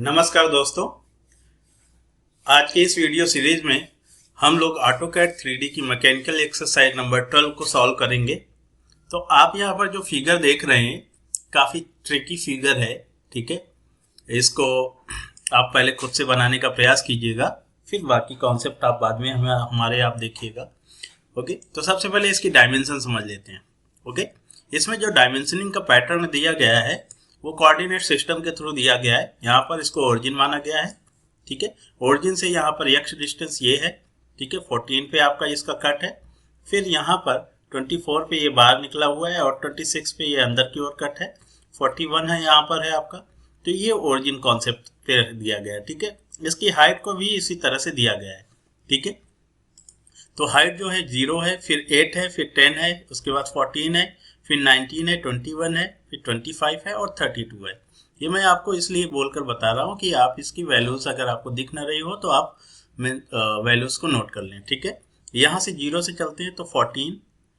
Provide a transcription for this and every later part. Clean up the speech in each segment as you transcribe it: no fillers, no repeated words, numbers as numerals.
नमस्कार दोस्तों, आज के इस वीडियो सीरीज में हम लोग ऑटोकैड 3D की मैकेनिकल एक्सरसाइज नंबर 12 को सॉल्व करेंगे। तो आप यहाँ पर जो फिगर देख रहे हैं काफ़ी ट्रिकी फिगर है, ठीक है। इसको आप पहले खुद से बनाने का प्रयास कीजिएगा, फिर बाकी कॉन्सेप्ट आप बाद में हमारे आप देखिएगा। ओके, तो सबसे पहले इसकी डायमेंशन समझ लेते हैं। ओके, इसमें जो डायमेंशनिंग का पैटर्न दिया गया है वो कोऑर्डिनेट सिस्टम के थ्रू दिया गया है। यहाँ पर इसको ओरिजिन माना गया है, ठीक है। ओरिजिन से यहाँ पर एक्स डिस्टेंस ये है, ठीक है। 14 पे आपका इसका कट है, फिर यहाँ पर 24 पे ये बाहर निकला हुआ है और 26 पे ये अंदर की ओर कट है, 41 है यहाँ पर है आपका। तो ये ओरिजिन कॉन्सेप्ट पे दिया गया है, ठीक है। इसकी हाइट को भी इसी तरह से दिया गया है, ठीक है। तो हाइट जो है 0 है, फिर 8 है, फिर 10 है, उसके बाद 14 है, फिर 19 है, 21 है, फिर 25 है और 32 है। ये मैं आपको इसलिए बोलकर बता रहा हूँ कि आप इसकी वैल्यूज अगर आपको दिख ना रही हो तो आप वैल्यूज को नोट कर लें, ठीक है। यहाँ से 0 से चलते हैं तो 14,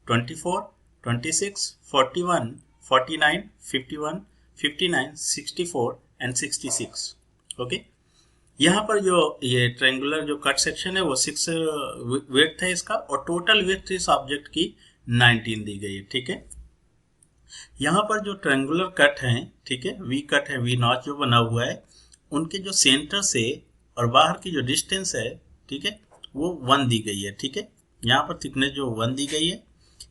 24, 26, 41, 49, 51, 59, 64 एंड 66। ओके, यहाँ पर जो ये ट्रायंगुलर जो कट सेक्शन है वो 6 विड्थ है इसका, और टोटल विड्थ इस ऑब्जेक्ट की 19 दी गई है, ठीक है। यहाँ पर जो ट्रायंगुलर कट है, ठीक है, वी कट है, वी नॉच जो बना हुआ है, उनके जो सेंटर से और बाहर की जो डिस्टेंस है, ठीक है, वो 1 दी गई है, ठीक है। यहाँ पर थिकनेस जो 1 दी गई है,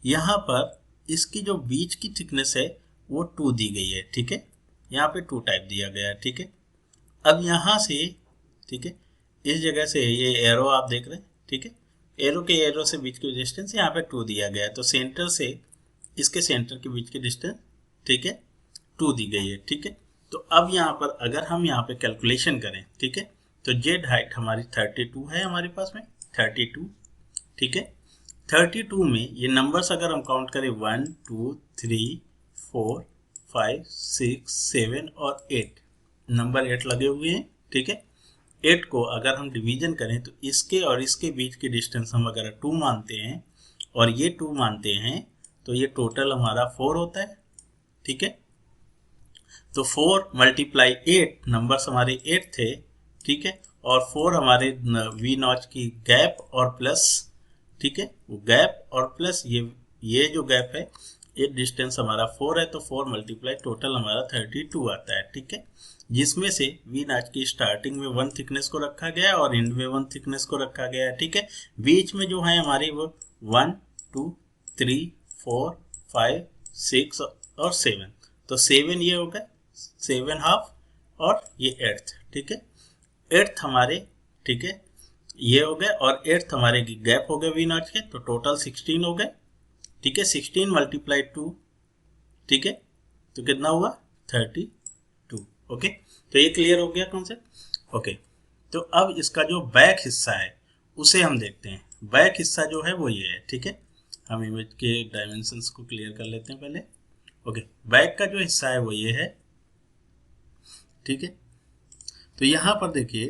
यहाँ पर इसकी जो बीच की थिकनेस है वो 2 दी गई है, ठीक है। यहाँ पे 2 टाइप दिया गया है, ठीक है। अब यहाँ से, ठीक है, इस जगह से ये एरो आप देख रहे हैं, ठीक है, एरो से बीच की डिस्टेंस यहाँ पे 2 दिया गया है। तो सेंटर से इसके सेंटर के बीच की डिस्टेंस, ठीक है, 2 दी गई है, ठीक है। तो अब यहाँ पर अगर हम यहाँ पे कैलकुलेशन करें, ठीक है, तो जेड हाइट हमारी 32 है हमारे पास में, 32, ठीक है। 32 में ये नंबर्स अगर हम काउंट करें 1 2 3 4 5 6 7 और 8, नंबर 8 लगे हुए हैं, ठीक है। 8 को अगर हम डिवीजन करें तो इसके और इसके बीच की डिस्टेंस हम अगर 2 मानते हैं और ये 2 मानते हैं तो ये टोटल हमारा 4 होता है, ठीक है। तो 4 मल्टीप्लाई 8, नंबर्स हमारे 8 थे, ठीक है, और 4 हमारे वी नॉच की गैप और प्लस, ठीक है, वो गैप और प्लस ये जो गैप है, ये डिस्टेंस हमारा 4 है, तो 4 मल्टीप्लाई टोटल हमारा 32 आता है, ठीक है। जिसमें से वी नॉच की स्टार्टिंग में 1 थिकनेस को रखा गया है और एंड में 1 थिकनेस को रखा गया है, ठीक है। बीच में जो है हमारी वो 1 2 3 4 5 6 और 7, तो 7 ये हो गए, 7 हाफ और ये 8th, ठीक है। 8th हमारे, ठीक है, ये हो गए और 8th हमारे गैप हो गए वी नॉच के, तो टोटल 16 हो गए, ठीक है। 16 मल्टीप्लाई 2, ठीक है, तो कितना हुआ 32। ओके, तो ये क्लियर हो गया कॉन्सेप्ट। ओके, तो अब इसका जो बैक हिस्सा है उसे हम देखते हैं। बैक हिस्सा जो है वो ये है, ठीक है। हम इमेज के डायमेंशंस को क्लियर कर लेते हैं पहले। ओके, बैक का जो हिस्सा है वो ये है, ठीक है। तो यहाँ पर देखिए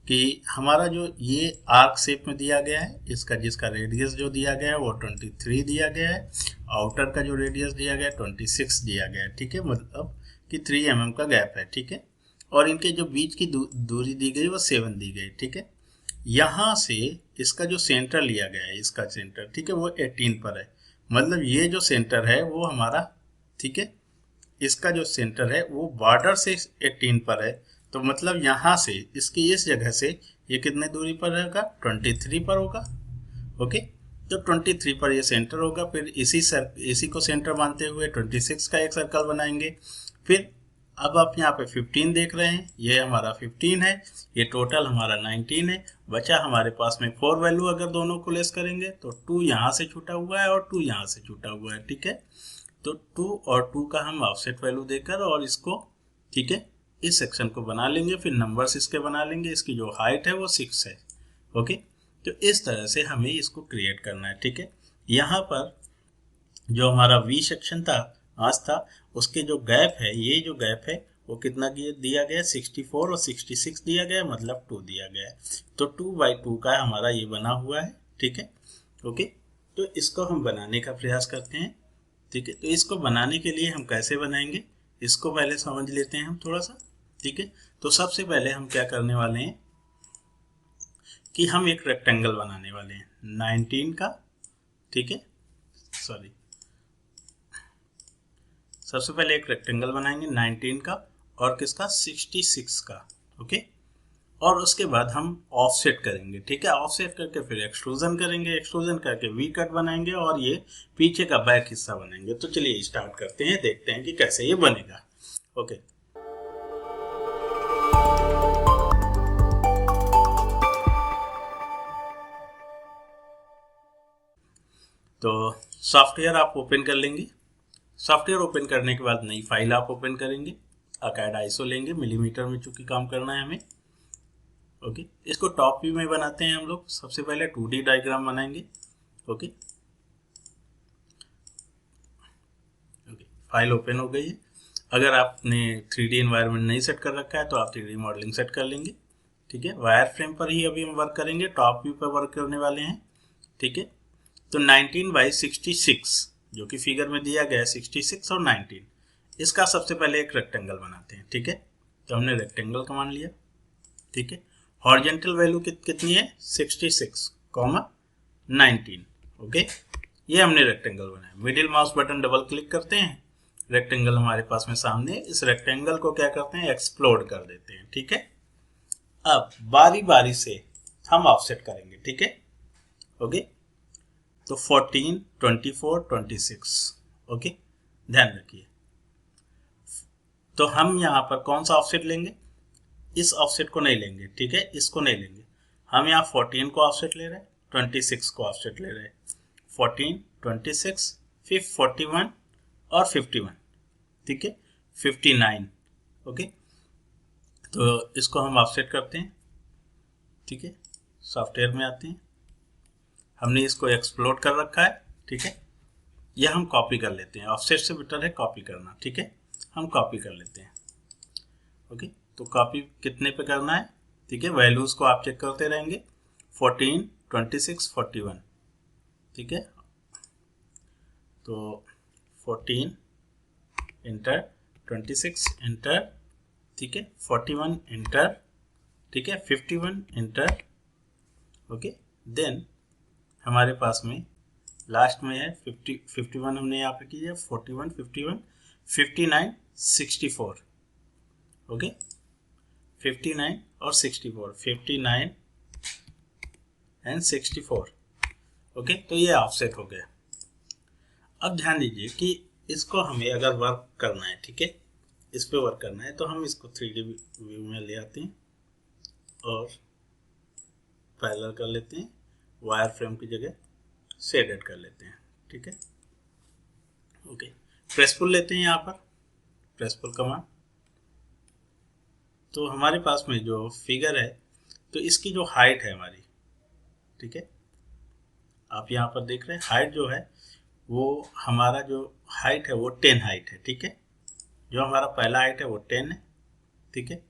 कि हमारा जो ये आर्क शेप में दिया गया है, इसका जिसका रेडियस जो दिया गया है वो 23 दिया गया है, आउटर का जो रेडियस दिया गया है 26 दिया गया है, ठीक है, मतलब कि 3 mm का गैप है, ठीक है। और इनके जो बीच की दूरी दी गई वो 7 दी गई, ठीक है। यहाँ से इसका जो सेंटर लिया गया है, इसका सेंटर, ठीक है, वो 18 पर है, मतलब ये जो सेंटर है वो हमारा, ठीक है, इसका जो सेंटर है वो बॉर्डर से 18 पर है, तो मतलब यहाँ से इसकी इस जगह से ये कितने दूरी पर रहेगा, 23 पर होगा। ओके, तो 23 पर ये सेंटर होगा। फिर इसी को सेंटर मानते हुए 26 का एक सर्कल बनाएंगे। फिर अब आप यहाँ पे 15 देख रहे हैं, ये हमारा 15 है, ये टोटल हमारा 19 है। बचा हमारे पास में 4 वैल्यू, अगर दोनों को लेस करेंगे तो 2 यहाँ से छूटा हुआ है और 2 यहाँ से छूटा हुआ है, ठीक है। तो 2 और 2 का हम ऑफसेट वैल्यू देकर और इसको, ठीक है, इस सेक्शन को बना लेंगे। फिर नंबर्स इसके बना लेंगे। इसकी जो हाइट है वो 6 है। ओके, तो इस तरह से हमें इसको क्रिएट करना है, ठीक है। यहाँ पर जो हमारा वी सेक्शन था आज था, उसके जो गैप है, ये जो गैप है वो कितना दिया गया, 64 और 66 दिया गया, मतलब 2 दिया गया है। तो 2/2 का हमारा ये बना हुआ है, ठीक है। ओके, तो इसको हम बनाने का प्रयास करते हैं, ठीक है। तो इसको बनाने के लिए हम कैसे बनाएंगे, इसको पहले समझ लेते हैं हम थोड़ा सा। ठीक है। तो सबसे पहले हम क्या करने वाले हैं कि हम एक रेक्टेंगल बनाने वाले हैं 19 का, ठीक है, सॉरी, सबसे पहले एक रेक्टेंगल बनाएंगे 19 का और किसका, 66 का, ओके। और उसके बाद हम ऑफसेट करेंगे, ठीक है, ऑफसेट करके फिर एक्सट्रूजन करेंगे, एक्सट्रूजन करके वी कट बनाएंगे और ये पीछे का बैक हिस्सा बनाएंगे। तो चलिए स्टार्ट करते हैं, देखते हैं कि कैसे ये बनेगा, ओके। तो सॉफ्टवेयर आप ओपन कर लेंगे। सॉफ्टवेयर ओपन करने के बाद नई फाइल आप ओपन करेंगे, AutoCAD ISO लेंगे, मिलीमीटर में चूंकि काम करना है हमें, ओके। इसको टॉप व्यू में बनाते हैं हम लोग। सबसे पहले 2D डायग्राम बनाएंगे, ओके। फाइल ओपन हो गई है। अगर आपने 3D एनवायरनमेंट नहीं सेट कर रखा है तो आप 3D मॉडलिंग सेट कर लेंगे, ठीक है। वायर फ्रेम पर ही अभी हम वर्क करेंगे, टॉप व्यू पर वर्क करने वाले हैं, ठीक है। तो 19/66 जो कि फिगर में दिया गया है, 66 और 19, इसका सबसे पहले एक रेक्टेंगल बनाते हैं, ठीक है। तो हमने रेक्टेंगल कमांड लिया, ठीक है। हॉरिजॉन्टल वैल्यू कितनी है, 66, 19, ओके। ये हमने रेक्टेंगल बनाया। Middle mouse button double click करते हैं, रेक्टेंगल हमारे पास में सामने, इस रेक्टेंगल को क्या करते हैं, एक्सप्लोड कर देते हैं, ठीक है। अब बारी बारी से हम ऑफसेट करेंगे, ठीक है, ओके। तो 14, 24, 26, ओके, ध्यान रखिए। तो हम यहाँ पर कौन सा ऑफसेट लेंगे, इस ऑफसेट को नहीं लेंगे, ठीक है, इसको नहीं लेंगे। हम यहाँ 14 को ऑफसेट ले रहे हैं, 26 को ऑफसेट ले रहे हैं, 14, 26, फिर 41 और 51, ठीक है, 59, ओके। तो इसको हम ऑफसेट करते हैं, ठीक है। सॉफ्टवेयर में आते हैं, हमने इसको एक्सप्लोड कर रखा है, ठीक है। यह हम कॉपी कर लेते हैं, ऑफसेट से बेटर है कॉपी करना, ठीक है। हम कॉपी कर लेते हैं, ओके। तो कॉपी कितने पे करना है, ठीक है, वैल्यूज को आप चेक करते रहेंगे, 14, 26, 41, ठीक है। तो 14 इंटर, 26 इंटर, ठीक है, 41 इंटर, ठीक है, 51 इंटर, ओके। देन हमारे पास में लास्ट में है 51 हमने यहाँ पे किया, 41, 51, 59, 64, ओके, 59 और 64, 59 एंड 64, ओके। तो ये ऑफसेट हो गया। अब ध्यान दीजिए कि इसको हमें अगर वर्क करना है, ठीक है, इस पे वर्क करना है, तो हम इसको 3D व्यू में ले आते हैं और पैरेलल कर लेते हैं, वायर फ्रेम की जगह शेडेड कर लेते हैं, ठीक है, ओके। प्रेस पुल लेते हैं यहाँ पर, प्रेस पुल कमांड। तो हमारे पास में जो फिगर है, तो इसकी जो हाइट है हमारी, ठीक है, आप यहाँ पर देख रहे हैं हाइट जो है वो हमारा जो हाइट है वो 10 हाइट है, ठीक है। जो हमारा पहला हाइट है वो 10 है, ठीक है।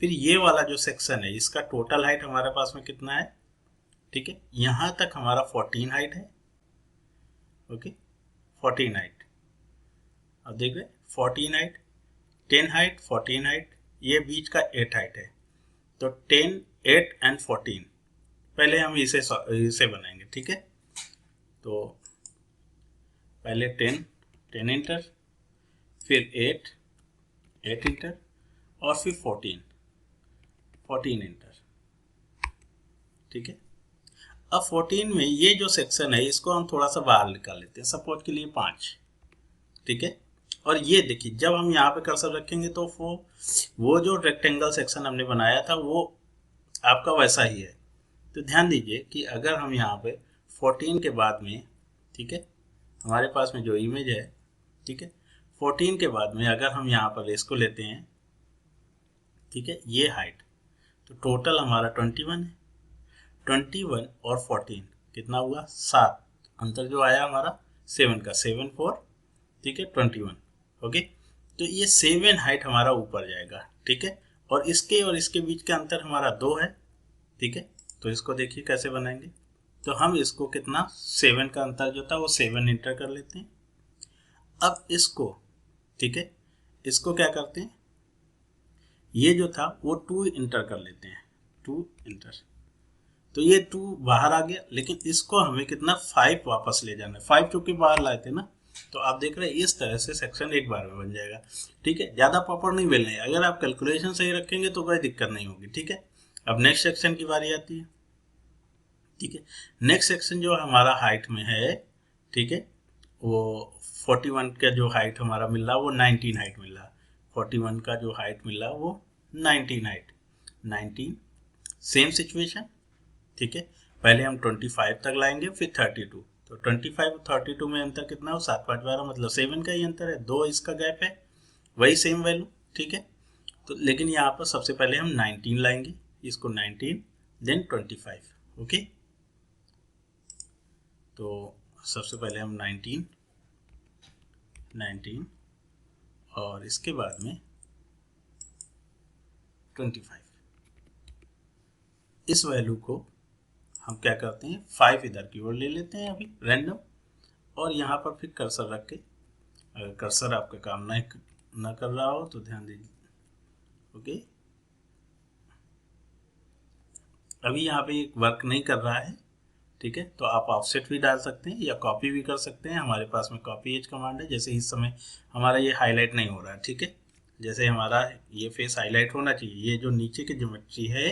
फिर ये वाला जो सेक्शन है इसका टोटल हाइट हमारे पास में कितना है, ठीक है, यहाँ तक हमारा 14 हाइट है, ओके, 14 हाइट। अब देख रहे 14 हाइट, 10 हाइट, 14 हाइट, ये बीच का 8 हाइट है। तो 10, 8 एंड 14 पहले हम इसे बनाएंगे, ठीक है। तो पहले 10 इंटर, फिर 8 इंटर और फिर 14 इंटर, ठीक है। अब 14 में ये जो सेक्शन है इसको हम थोड़ा सा बाहर निकाल लेते हैं, सपोज के लिए 5, ठीक है। और ये देखिए जब हम यहाँ पे कर्सर रखेंगे तो वो जो रेक्टेंगल सेक्शन हमने बनाया था वो आपका वैसा ही है। तो ध्यान दीजिए कि अगर हम यहाँ पे 14 के बाद में, ठीक है, हमारे पास में जो इमेज है, ठीक है, 14 के बाद में अगर हम यहाँ पर इसको लेते हैं, ठीक है, ये हाइट, तो टोटल हमारा 21 है। 21 और 14 कितना हुआ, 7, अंतर जो आया हमारा 7 का, 7, 4, ठीक है, 21, ओके। तो ये 7 हाइट हमारा ऊपर जाएगा, ठीक है। और इसके बीच का अंतर हमारा 2 है, ठीक है। तो इसको देखिए कैसे बनाएंगे। तो हम इसको कितना, 7 का अंतर जो था वो 7 इंटर कर लेते हैं। अब इसको, ठीक है, इसको क्या करते हैं, ये जो था वो 2 इंटर कर लेते हैं, 2 इंटर, तो ये 2 बाहर आ गया, लेकिन इसको हमें कितना 5 वापस ले जाना है, 5 चूंकि बाहर लाए थे ना, तो आप देख रहे हैं इस तरह से सेक्शन एक बार में बन जाएगा। ठीक है, ज़्यादा पापड़ नहीं बेलना है, अगर आप कैलकुलेशन सही रखेंगे तो कोई दिक्कत नहीं होगी। ठीक है, अब नेक्स्ट सेक्शन की बारी आती है। ठीक है, नेक्स्ट सेक्शन जो हमारा हाइट में है, ठीक है, वो 41 का जो हाइट हमारा मिल रहा वो 19 हाइट मिल रहा, 41 का जो हाइट मिल रहा वो 19 हाइट, 19 सेम सिचुएशन। ठीक है, पहले हम 25 तक लाएंगे, फिर 32, तो 25 और 32 में अंतर कितना हो, 7 5 12, मतलब 7 का ही अंतर है, 2 इसका गैप है, वही सेम वैल्यू। ठीक है, तो लेकिन यहाँ पर सबसे पहले हम 19 लाएंगे, इसको 19 देन 25। ओके, तो सबसे पहले हम 19 और इसके बाद में 25, इस वैल्यू को हम क्या करते हैं 5 इधर की ओर ले लेते हैं अभी रैंडम, और यहाँ पर फिर कर्सर रख के, अगर कर्सर आपका काम ना कर रहा हो तो ध्यान दीजिए। ओके, अभी यहाँ पे एक वर्क नहीं कर रहा है। ठीक है, तो आप ऑफसेट भी डाल सकते हैं या कॉपी भी कर सकते हैं, हमारे पास में कॉपी एज कमांड है। जैसे इस समय हमारा ये हाईलाइट नहीं हो रहा है, ठीक है, जैसे हमारा ये फेस हाईलाइट होना चाहिए, ये जो नीचे की ज्योमेट्री है,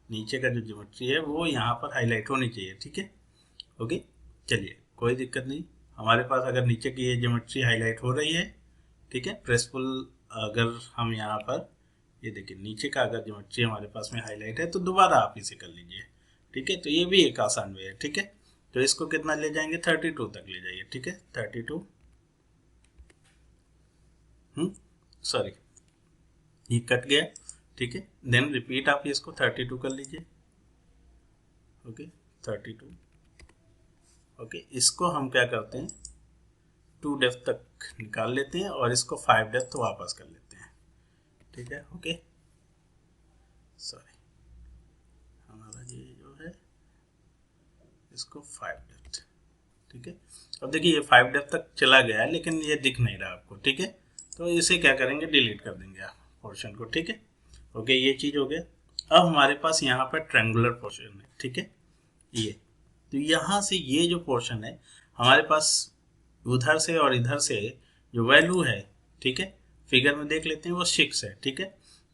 नीचे का जो ज्योमेट्री है वो यहाँ पर हाईलाइट होनी चाहिए। ठीक है, ओके, चलिए कोई दिक्कत नहीं, हमारे पास अगर नीचे की ये ज्योमेट्री हाईलाइट हो रही है, ठीक है, प्रेसफुल, अगर हम यहाँ पर ये देखिए नीचे का अगर ज्योमेट्री हमारे पास में हाईलाइट है तो दोबारा आप इसे कर लीजिए। ठीक है, तो ये भी एक आसान वे है। ठीक है, तो इसको कितना ले जाएंगे 32 तक ले जाइए। ठीक है, 32, सॉरी ये कट गया। ठीक है, देन रिपीट आप इसको 32 कर लीजिए। ओके, 32। ओके, इसको हम क्या करते हैं 2 डेप्थ तक निकाल लेते हैं और इसको 5 डेप्थ वापस कर लेते हैं। ठीक है, ओके, सॉरी हमारा ये जो है इसको 5 डेप्थ। ठीक है, अब देखिए ये 5 डेप्थ तक चला गया है लेकिन ये दिख नहीं रहा आपको। ठीक है, तो इसे क्या करेंगे डिलीट कर देंगे आप पोर्शन को। ठीक है, ओके, ये चीज़ हो गया। अब हमारे पास यहाँ पर ट्रायंगुलर पोर्शन है। ठीक है, ये तो यहाँ से ये जो पोर्शन है हमारे पास उधर से और इधर से जो वैल्यू है, ठीक है, फिगर में देख लेते हैं वो 6 है। ठीक है,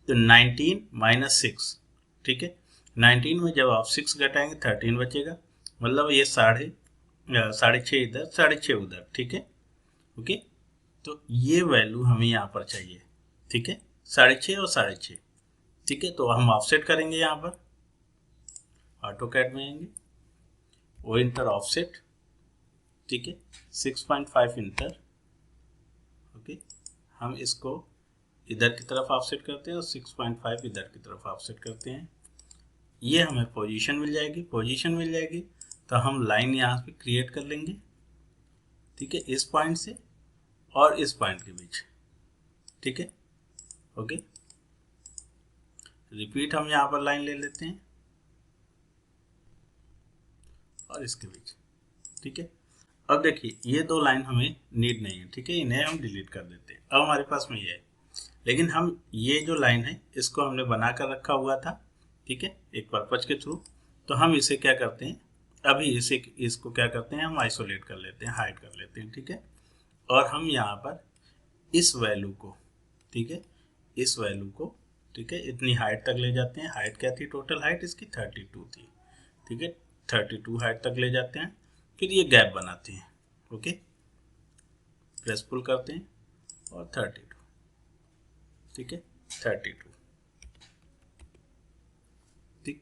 तो 19 माइनस 6, ठीक है, 19 में जब आप 6 घटाएंगे 13 बचेगा, मतलब ये 6.5 इधर 6.5 उधर। ठीक है, ओके, तो ये वैल्यू हमें यहाँ पर चाहिए। ठीक है, 6.5 और 6.5। ठीक है, तो हम ऑफसेट करेंगे, यहाँ पर ऑटोकैड में आएंगे, वो इंटर ऑफसेट। ठीक है, 6.5 इंटर। ओके, हम इसको इधर की तरफ ऑफसेट करते हैं और 6.5 इधर की तरफ ऑफसेट करते हैं। ये हमें पोजीशन मिल जाएगी, तो हम लाइन यहाँ पे क्रिएट कर लेंगे। ठीक है, इस पॉइंट से और इस पॉइंट के बीच। ठीक है, ओके, रिपीट हम यहाँ पर लाइन ले लेते हैं और इसके बीच। ठीक है, अब देखिए ये 2 लाइन हमें नीड नहीं है। ठीक है, इन्हें हम डिलीट कर देते हैं। अब हमारे पास में ये है, लेकिन हम ये जो लाइन है इसको हमने बना कर रखा हुआ था। ठीक है, एक पर्पज के थ्रू, तो हम इसे क्या करते हैं अभी इसको क्या करते हैं हम आइसोलेट कर लेते हैं, हाइड कर लेते हैं। ठीक है, और हम यहाँ पर इस वैल्यू को, ठीक है, इस वैल्यू को, ठीक है, इतनी हाइट तक ले जाते हैं। हाइट क्या थी, टोटल हाइट इसकी 32 थी। ठीक है, 32 हाइट तक ले जाते हैं, फिर ये गैप बनाते हैं। ओके, प्रेस पुल करते हैं और 32। ठीक है, 32। ठीक,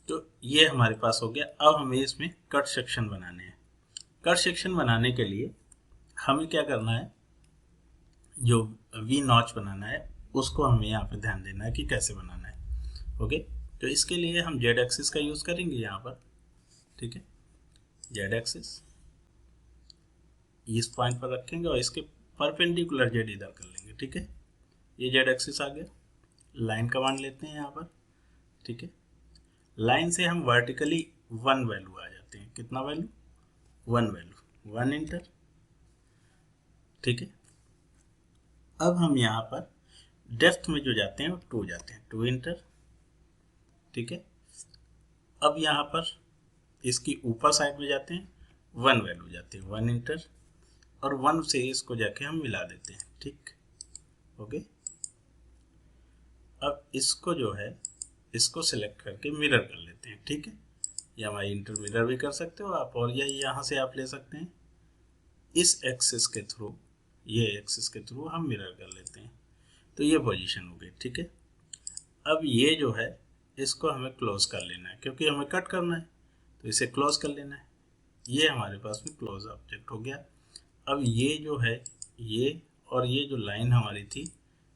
तो ये हमारे पास हो गया। अब हमें इसमें कट सेक्शन बनाने हैं। कट सेक्शन बनाने के लिए हमें क्या करना है, जो वी नॉच बनाना है उसको हमें यहाँ पे ध्यान देना है कि कैसे बनाना है। ओके, तो इसके लिए हम जेड एक्सिस का यूज़ करेंगे यहाँ पर। ठीक है, जेड एक्सिस इस पॉइंट पर रखेंगे और इसके परपेंडिकुलर जेड इधर कर लेंगे। ठीक है, ये जेड एक्सिस आ गया। लाइन कमांड लेते हैं यहाँ पर। ठीक है, लाइन से हम वर्टिकली 1 वैल्यू आ जाते हैं। कितना वैल्यू, 1 वैल्यू, 1 इंटर। ठीक है, अब हम यहाँ पर डेप्थ में जो जाते हैं वो 2 जाते हैं, 2 इंटर। ठीक है, अब यहाँ पर इसकी ऊपर साइड में जाते हैं, 1 वैल्यू जाती है, 1 इंटर, और 1 से इसको जाके हम मिला देते हैं। ठीक, ओके। अब इसको जो है इसको सिलेक्ट करके मिरर कर लेते हैं। ठीक है, या हमारी इंटर मिरर भी कर सकते हो आप, और यही यहाँ से आप ले सकते हैं इस एक्सिस के थ्रू, ये एक्सिस के थ्रू हम मिरर कर लेते हैं। तो ये पोजीशन हो गई। ठीक है, अब ये जो है इसको हमें क्लोज कर लेना है, क्योंकि हमें कट करना है, तो इसे क्लोज कर लेना है। ये हमारे पास में क्लोज ऑब्जेक्ट हो गया। अब ये जो है ये और ये जो लाइन हमारी थी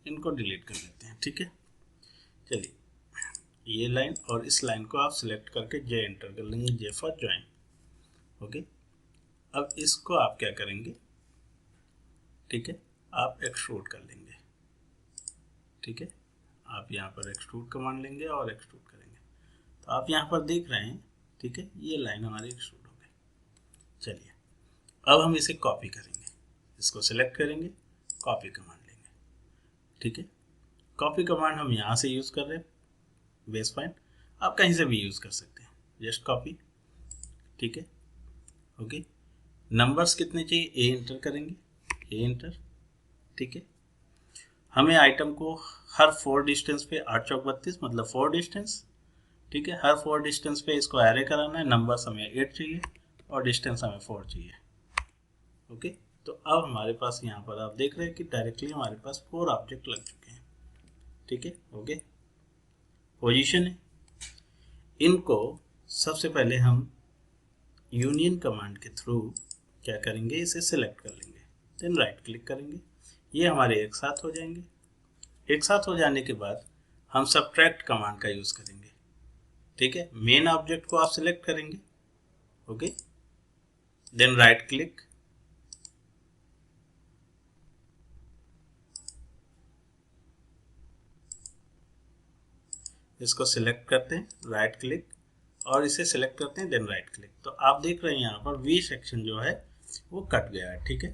इनको डिलीट कर लेते हैं। ठीक है, चलिए ये लाइन और इस लाइन को आप सिलेक्ट करके जे एंटर कर लेंगे, जे फॉर ज्वाइन। ओके, अब इसको आप क्या करेंगे, ठीक है, आप एक्सट्रूड कर लेंगे। ठीक है, आप यहाँ पर एक्सट्रूड कमांड लेंगे और एक्सट्रूड करेंगे, तो आप यहाँ पर देख रहे हैं। ठीक है, ये लाइन हमारी एक्सट्रूड हो गई। चलिए अब हम इसे कॉपी करेंगे, इसको सिलेक्ट करेंगे, कॉपी कमांड लेंगे। ठीक है, कॉपी कमांड हम यहाँ से यूज़ कर रहे हैं, बेस पॉइंट, आप कहीं से भी यूज़ कर सकते हैं, जस्ट कॉपी। ठीक है, ओके। नंबर्स कितने चाहिए, ए इंटर करेंगे, ए इंटर। ठीक है, हमें आइटम को हर 4 डिस्टेंस पे 8 चौक 32 मतलब 4 डिस्टेंस। ठीक है, हर 4 डिस्टेंस पे इसको एरे कराना है। नंबर्स हमें 8 चाहिए और डिस्टेंस हमें 4 चाहिए। ओके, तो अब हमारे पास यहाँ पर आप देख रहे हैं कि डायरेक्टली हमारे पास 4 ऑब्जेक्ट लग चुके हैं। ठीक है, ओके। पोजीशन है, इनको सबसे पहले हम यूनियन कमांड के थ्रू क्या करेंगे, इसे सिलेक्ट कर लेंगे, देन राइट क्लिक करेंगे, ये हमारे एक साथ हो जाएंगे। एक साथ हो जाने के बाद हम सबट्रैक्ट कमांड का यूज़ करेंगे। ठीक है, मेन ऑब्जेक्ट को आप सिलेक्ट करेंगे, ओके, देन राइट क्लिक, इसको सिलेक्ट करते हैं, राइट क्लिक, और इसे सिलेक्ट करते हैं, देन राइट क्लिक। तो आप देख रहे हैं यहाँ पर वी सेक्शन जो है वो कट गया है। ठीक है,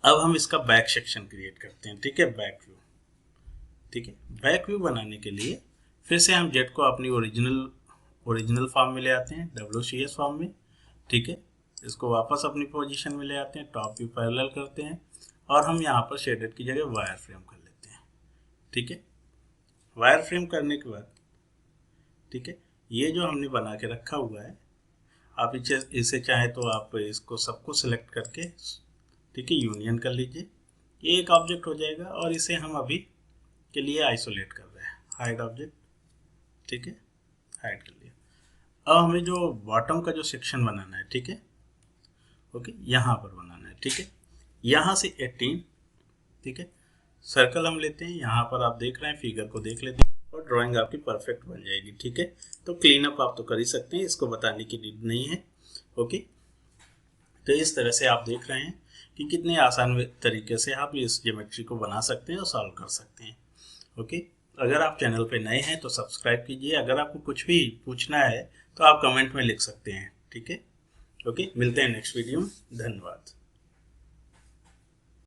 अब हम इसका बैक सेक्शन क्रिएट करते हैं। ठीक है, बैक व्यू। ठीक है, बैक व्यू बनाने के लिए फिर से हम जेट को अपनी ओरिजिनल फॉर्म में ले आते हैं, WCS फॉर्म में। ठीक है, इसको वापस अपनी पोजीशन में ले आते हैं, टॉप व्यू पैरेलल करते हैं, और हम यहाँ पर शेडेड की जगह वायर फ्रेम कर लेते हैं। ठीक है, वायर फ्रेम करने के बाद, ठीक है, ये जो हमने बना के रखा हुआ है, आप इसे चाहे तो आप इसको सबको सिलेक्ट करके, ठीक है, यूनियन कर लीजिए, ये एक ऑब्जेक्ट हो जाएगा। और इसे हम अभी के लिए आइसोलेट कर रहे हैं, हाइड ऑब्जेक्ट। ठीक है, हाइड कर लिया। अब हमें जो बॉटम का जो सेक्शन बनाना है, ठीक है, ओके, यहाँ पर बनाना है। ठीक है, यहाँ से 18, ठीक है, सर्कल हम लेते हैं, यहाँ पर आप देख रहे हैं, फिगर को देख लेते हैं और ड्राइंग आपकी परफेक्ट बन जाएगी। ठीक है, तो क्लीन अप आप तो कर ही सकते हैं, इसको बताने की नीड नहीं है। ओके, तो इस तरह से आप देख रहे हैं कि कितने आसान तरीके से आप इस ज्योमेट्री को बना सकते हैं और सॉल्व कर सकते हैं। ओके, अगर आप चैनल पे नए हैं तो सब्सक्राइब कीजिए। अगर आपको कुछ भी पूछना है तो आप कमेंट में लिख सकते हैं। ठीक है, ओके, मिलते हैं नेक्स्ट वीडियो में। धन्यवाद।